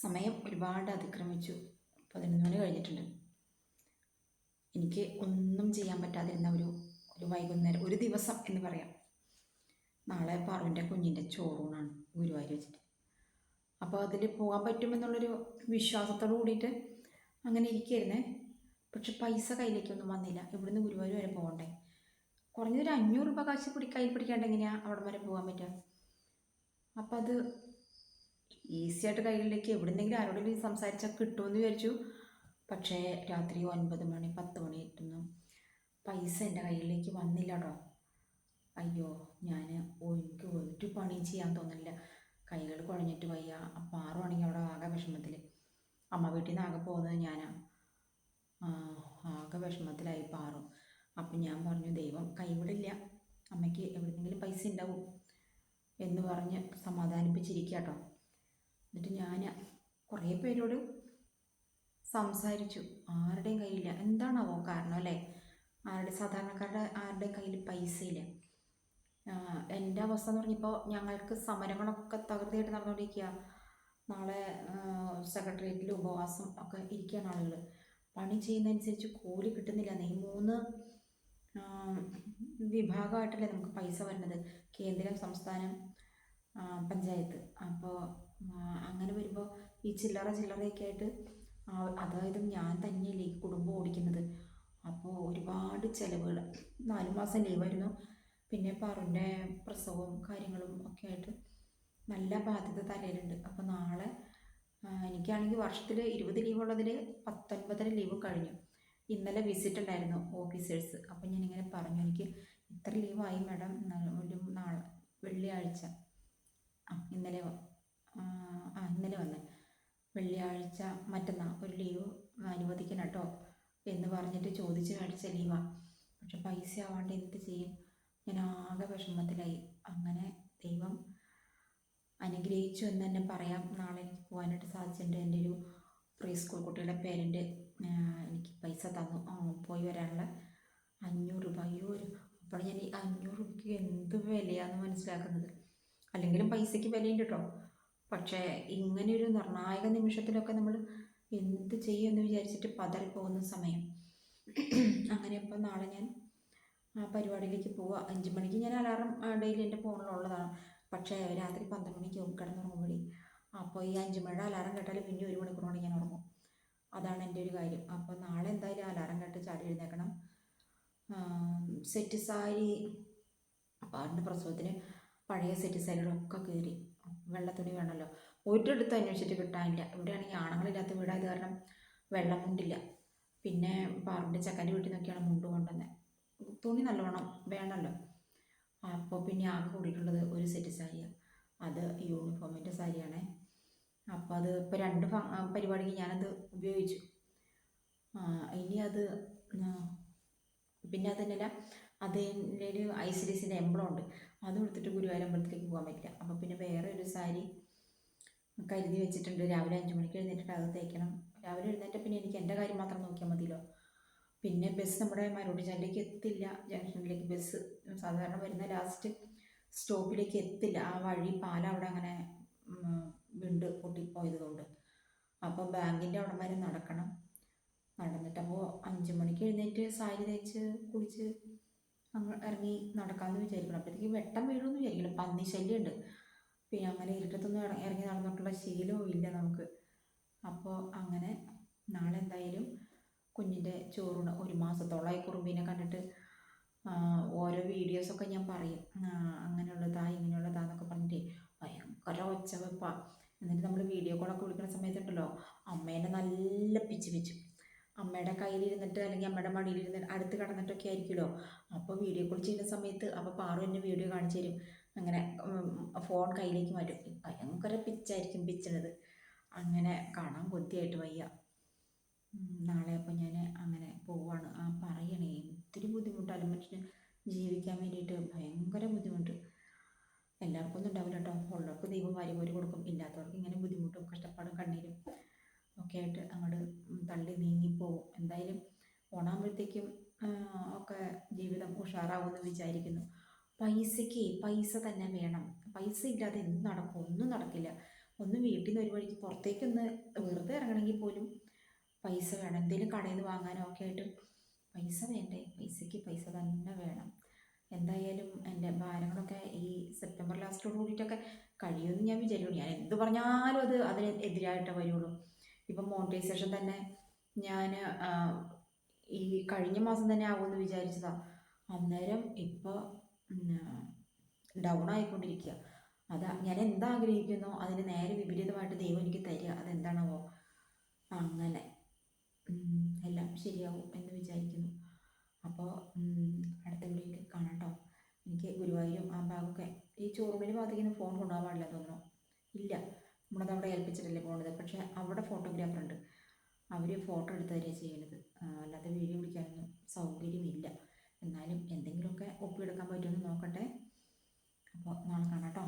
സമയം ഒരുപാട് അതിക്രമിച്ചു. 11 മണി കഴിഞ്ഞിട്ടുണ്ട്. എനിക്ക് ഒന്നും ചെയ്യാൻ പറ്റാതിരുന്ന ഒരു ഒരു വൈകുന്നേരം, ഒരു ദിവസം എന്ന് പറയാം. നാളെ പാറുവിൻ്റെ കുഞ്ഞിൻ്റെ ചോറൂണാണ് ഗുരുവായൂർ വെച്ചിട്ട്. അപ്പോൾ അതിൽ പോകാൻ പറ്റുമെന്നുള്ളൊരു വിശ്വാസത്തോട് കൂടിയിട്ട് അങ്ങനെ ഇരിക്കുകയായിരുന്നേ. പക്ഷെ പൈസ കയ്യിലേക്കൊന്നും വന്നില്ല. ഇവിടുന്ന് ഗുരുവായൂർ വരെ പോകണ്ടേ. കുറഞ്ഞൊരു 500 രൂപ കാശ് കയ്യിൽ പിടിക്കാണ്ട് എങ്ങനെയാണ് അവിടെ വരെ പോകാൻ പറ്റുക? അപ്പം അത് ഈസി ആയിട്ട് കയ്യിലേക്ക് എവിടുന്നെങ്കിലും ആരോടെങ്കിലും സംസാരിച്ചാൽ കിട്ടുമെന്ന് വിചാരിച്ചു. പക്ഷേ രാത്രി 9 മണി 10 മണി ആയിട്ടൊന്നും പൈസ എൻ്റെ കയ്യിലേക്ക് വന്നില്ല കേട്ടോ. അയ്യോ, എനിക്ക് ഒരു പണിയും ചെയ്യാൻ തോന്നില്ല. കൈകൾ കുഴഞ്ഞിട്ട് വയ്യ. പാറുവാണെങ്കിൽ അവിടെ ആകെ വിഷമത്തിൽ. അമ്മ വീട്ടിൽ നിന്ന് ആകെ പോകുന്നത് ഞാനാണ്. ആകെ വിഷമത്തിലായി പാറും. അപ്പം ഞാൻ പറഞ്ഞു, ദൈവം കൈവിടില്ല, അമ്മയ്ക്ക് എവിടെയെങ്കിലും പൈസ ഉണ്ടാവും എന്ന് പറഞ്ഞ് സമാധാനിപ്പിച്ചിരിക്കുക കേട്ടോ. എന്നിട്ട് ഞാൻ കുറേ പേരോട് സംസാരിച്ചു. ആരുടെയും കയ്യിലില്ല. എന്താണാവോ കാരണം അല്ലേ? സാധാരണക്കാരുടെ ആരുടെയും കയ്യിൽ പൈസ ഇല്ല. എൻ്റെ അവസ്ഥ എന്ന് പറഞ്ഞപ്പോൾ ഞങ്ങൾക്ക് സമരങ്ങളൊക്കെ തകൃതിയായിട്ട് നടന്നുകൊണ്ടിരിക്കുക. നാളെ സെക്രട്ടേറിയറ്റിൽ ഉപവാസം ഒക്കെ ഇരിക്കുകയാണ് ആളുകൾ. പണി ചെയ്യുന്നതനുസരിച്ച് കൂലി കിട്ടുന്നില്ല. ഈ 3 വിഭാഗമായിട്ടല്ലേ നമുക്ക് പൈസ വരുന്നത്: കേന്ദ്രം, സംസ്ഥാനം, പഞ്ചായത്ത്. അപ്പോൾ അങ്ങനെ വരുമ്പോൾ ഈ ചില്ലറയൊക്കെ ആയിട്ട്, അതായത് ഞാൻ തന്നെയല്ലേ ഈ കുടുംബം ഓടിക്കുന്നത്. അപ്പോൾ ഒരുപാട് ചിലവുകൾ. 4 മാസം ലീവായിരുന്നു. പിന്നെ പാറുവിൻ്റെ പ്രസവവും കാര്യങ്ങളും ഒക്കെ ആയിട്ട് നല്ല ബാധ്യത തലയിലുണ്ട്. അപ്പോൾ നാളെ എനിക്കാണെങ്കിൽ വർഷത്തിൽ 20 ലീവുള്ളതിൽ 19 ലീവ് കഴിഞ്ഞു. ഇന്നലെ വിസിറ്റ് ഉണ്ടായിരുന്നു ഓഫീസേഴ്സ്. അപ്പോൾ ഞാനിങ്ങനെ പറഞ്ഞു, എനിക്ക് ഇത്ര ലീവായി മാഡം, ഒരു നാളെ വെള്ളിയാഴ്ച ഇന്നലെ വന്ന് വെള്ളിയാഴ്ച മറ്റന്നാൾ ഒരു ലീവ് അനുവദിക്കണം കേട്ടോ എന്ന് പറഞ്ഞിട്ട് ചോദിച്ച് മേടിച്ച ലീവാണ്. പക്ഷെ പൈസ ആവാണ്ട് എന്ത് ചെയ്യും? ഞാൻ ആകെ വിഷമത്തിലായി. അങ്ങനെ ദൈവം അനുഗ്രഹിച്ചു എന്ന് തന്നെ പറയാം. നാളെ എനിക്ക് പോകാനായിട്ട് സാധിച്ചിട്ടുണ്ട്. എൻ്റെ ഒരു പ്രീ സ്കൂൾ കുട്ടിയുടെ പേരൻറ്റ് എനിക്ക് പൈസ തന്നു പോയി വരാനുള്ള 500 രൂപ. അപ്പോൾ ഞാൻ ഈ 500 രൂപയ്ക്ക് എന്ത് വിലയാണെന്ന് മനസ്സിലാക്കുന്നത്. അല്ലെങ്കിലും പൈസയ്ക്ക് വിലയുണ്ട് കേട്ടോ. പക്ഷേ ഇങ്ങനെയൊരു നിർണായക നിമിഷത്തിലൊക്കെ നമ്മൾ എന്ത് ചെയ്യുമെന്ന് വിചാരിച്ചിട്ട് പതറിപ്പോകുന്ന സമയം. അങ്ങനെ അപ്പോൾ നാളെ ഞാൻ പരിപാടിയിലേക്ക് പോവുക. 5 മണിക്ക് ഞാൻ അലാറം ഡെയിലി എൻ്റെ ഫോണിലുള്ളതാണ്. പക്ഷേ രാത്രി 12 മണിക്ക് കിടന്നുറങ്ങുമ്പോഴേ, അപ്പോൾ ഈ 5 മണിയുടെ അലാറം കേട്ടാൽ പിന്നെ 1 മണിക്കൂർ കൊണ്ട് ഞാൻ ഉറങ്ങും. അതാണ് എൻ്റെ ഒരു കാര്യം. അപ്പോൾ നാളെ എന്തായാലും അലാറം കേട്ട് ചാടി എഴുന്നേക്കണം. സെറ്റ് സാരി, പാറിൻ്റെ പ്രസവത്തിന് പഴയ സെറ്റ് സാരികളൊക്കെ കീറി. വെള്ളത്തുണി വേണമല്ലോ. ഒരിടത്ത് അന്വേഷിച്ചിട്ട് കിട്ടാനില്ല. ഇവിടെയാണെങ്കിൽ ആണുങ്ങളില്ലാത്ത വീടായത് കാരണം വെള്ളം മുണ്ടില്ല. പിന്നെ പാറിൻ്റെ ചക്കൻ്റെ വീട്ടിൽ നിന്നൊക്കെയാണ് മുണ്ട് കൊണ്ടുവന്നത്. തുണി നല്ലോണം വേണമല്ലോ. അപ്പോൾ പിന്നെ ആകെ കൂടിയിട്ടുള്ളത് ഒരു സെറ്റ് സാരിയാണ്. അത് യൂണിഫോമിൻ്റെ സാരിയാണേ. അപ്പോൾ അത് ഇപ്പോൾ 2 പരിപാടിക്ക് ഞാനത് ഉപയോഗിച്ചു. ഇനി അത് പിന്നെ അതന്നെയല്ല, അതിൻ്റെ ഒരു ICDCൻ്റെ എംബ്ലം ഉണ്ട്. അതും എടുത്തിട്ട് ഗുരുവായൂർ അമ്പലത്തിലേക്ക് പോകാൻ പറ്റില്ല. അപ്പോൾ പിന്നെ വേറെ ഒരു സാരി കരുതി വെച്ചിട്ടുണ്ട്. രാവിലെ 5 മണിക്ക് എഴുന്നേറ്റിട്ട് അത് തയ്ക്കണം. രാവിലെ എഴുന്നേറ്റ പിന്നെ എനിക്ക് എൻ്റെ കാര്യം മാത്രം നോക്കിയാൽ മതിയല്ലോ. പിന്നെ ബസ് നമ്മുടെ മരോട്ടിച്ചാലിലേക്ക് എത്തില്ല. ജംഗ്ഷനിലേക്ക് ബസ് സാധാരണ വരുന്ന ലാസ്റ്റ് സ്റ്റോപ്പിലേക്ക് എത്തില്ല. ആ വഴി പാലം അവിടെ അങ്ങനെ പൊട്ടിപ്പോയത് കൊണ്ട്. അപ്പോൾ ബാങ്കിൻ്റെ അവിടെ വരെ നടക്കണം. നടന്നിട്ടപ്പോൾ 5 മണിക്ക് എഴുന്നേറ്റ് സാരി തയ്ച്ച് കുളിച്ച് ഇറങ്ങി നടക്കാമെന്ന് വിചാരിക്കണം. അപ്പോഴത്തേക്ക് വെട്ടം വീഴുമെന്ന് വിചാരിക്കണം. പന്നി ശല്യമുണ്ട്. പിന്നെ അങ്ങനെ ഇരുട്ടത്തൊന്നും ഇറങ്ങി നടന്നിട്ടുള്ള ശീലവും ഇല്ല നമുക്ക്. അപ്പോൾ അങ്ങനെ നാളെ എന്തായാലും കുഞ്ഞിൻ്റെ ചോറൂണ്. 1 മാസത്തോളമായി കുറുമ്പീനെ കണ്ടിട്ട്. ഓരോ വീഡിയോസൊക്കെ ഞാൻ പറയും, അങ്ങനെയുള്ളതാ ഇങ്ങനെയുള്ളതാന്നൊക്കെ പറഞ്ഞിട്ട് ഭയങ്കര ഒച്ചവെപ്പാണ്. എന്നിട്ട് നമ്മൾ വീഡിയോ കോളൊക്കെ വിളിക്കുന്ന സമയത്തുണ്ടല്ലോ, അമ്മേനെ നല്ല പിച്ച് അമ്മയുടെ കയ്യിലിരുന്നിട്ട് അല്ലെങ്കിൽ അമ്മയുടെ മടിയിലിരുന്നിട്ട് അടുത്ത് കിടന്നിട്ടൊക്കെ ആയിരിക്കുമല്ലോ. അപ്പോൾ വീഡിയോ കോൾ ചെയ്യുന്ന സമയത്ത് അപ്പോൾ പാറു എന്നെ വീഡിയോ കാണിച്ചു തരും. അങ്ങനെ ഫോൺ കയ്യിലേക്ക് മാറ്റും. ഭയങ്കര പിച്ചായിരിക്കും പിച്ചണത്. അങ്ങനെ കാണാൻ കൊതിയായിട്ട് വയ്യ. നാളെ അപ്പോൾ ഞാൻ അങ്ങനെ പോവാണ്. പറയണേ, ഒത്തിരി ബുദ്ധിമുട്ടാണ് മനുഷ്യന് ജീവിക്കാൻ വേണ്ടിയിട്ട്. ഭയങ്കര ബുദ്ധിമുട്ട്. എല്ലാവർക്കും ഒന്നും ഉണ്ടാവില്ല കേട്ടോ. ഉള്ളവർക്ക് ദൈവം വാരി കോരി കൊടുക്കും. ഇല്ലാത്തവർക്ക് ഇങ്ങനെ ബുദ്ധിമുട്ടും കഷ്ടപ്പാടും കണ്ണീരും ഒക്കെ ആയിട്ട് അങ്ങോട്ട് തള്ളി നീങ്ങിപ്പോവും. എന്തായാലും ഓണാകുമ്പോഴത്തേക്കും ഒക്കെ ജീവിതം ഉഷാറാവുമെന്ന് വിചാരിക്കുന്നു. പൈസ തന്നെ വേണം. പൈസ ഇല്ലാതെ എന്ത് നടക്കും? ഒന്നും നടക്കില്ല. ഒന്ന് വീട്ടിൽ നിന്ന് ഒരു വഴിക്ക് പുറത്തേക്കൊന്ന് വെറുതെ ഇറങ്ങണമെങ്കിൽ പോലും പൈസ വേണം. എന്തെങ്കിലും കടയിൽ നിന്ന് വാങ്ങാനോ ഒക്കെ ആയിട്ട് പൈസ വേണ്ടേ? പൈസയ്ക്ക് പൈസ തന്നെ വേണം. എന്തായാലും എൻ്റെ ഭാരങ്ങളൊക്കെ ഈ സെപ്റ്റംബർ ലാസ്റ്റോട് കൂടിയിട്ടൊക്കെ കഴിയുമെന്ന് ഞാൻ വിചാരിക്കുന്നു. ഞാൻ എന്ത് പറഞ്ഞാലും അതിന് എതിരായിട്ടേ വരുള്ളൂ. ഇപ്പം മോണിറ്റൈസേഷൻ തന്നെ ഞാൻ ഈ കഴിഞ്ഞ മാസം തന്നെ ആകുമെന്ന് വിചാരിച്ചതാണ്. അന്നേരം ഇപ്പോൾ ഡൗൺ ആയിക്കൊണ്ടിരിക്കുക. അതാ ഞാൻ എന്താഗ്രഹിക്കുന്നോ അതിന് നേരെ വിപരീതമായിട്ട് ദൈവം എനിക്ക് തരിക. അതെന്താണാവോ? അങ്ങനെ എല്ലാം ശരിയാവും എന്ന് വിചാരിക്കുന്നു. അപ്പോൾ അടുത്ത വീഡിയോയിൽ കാണാം കേട്ടോ. എനിക്ക് ഗുരുവായൂരും ആ ഭാഗമൊക്കെ ഈ ചോറുമണി ഭാഗത്തേക്കൊന്നും ഫോൺ കൊണ്ടുപോകാൻ പാടില്ല തോന്നുന്നു. ഇല്ല, നമ്മളത് അവിടെ ഏൽപ്പിച്ചിട്ടല്ലേ പോകുന്നത്. പക്ഷേ അവിടെ ഫോട്ടോഗ്രാഫർ ഉണ്ട്, അവർ ഫോട്ടോ എടുത്ത് തരിക ചെയ്യുന്നത്. അല്ലാതെ വീഡിയോ പിടിക്കാനൊന്നും സൗകര്യമില്ല. എന്നാലും എന്തെങ്കിലുമൊക്കെ ഒപ്പിയെടുക്കാൻ പറ്റുമെന്ന് നോക്കട്ടെ. അപ്പോൾ നാളെ കാണാം കേട്ടോ.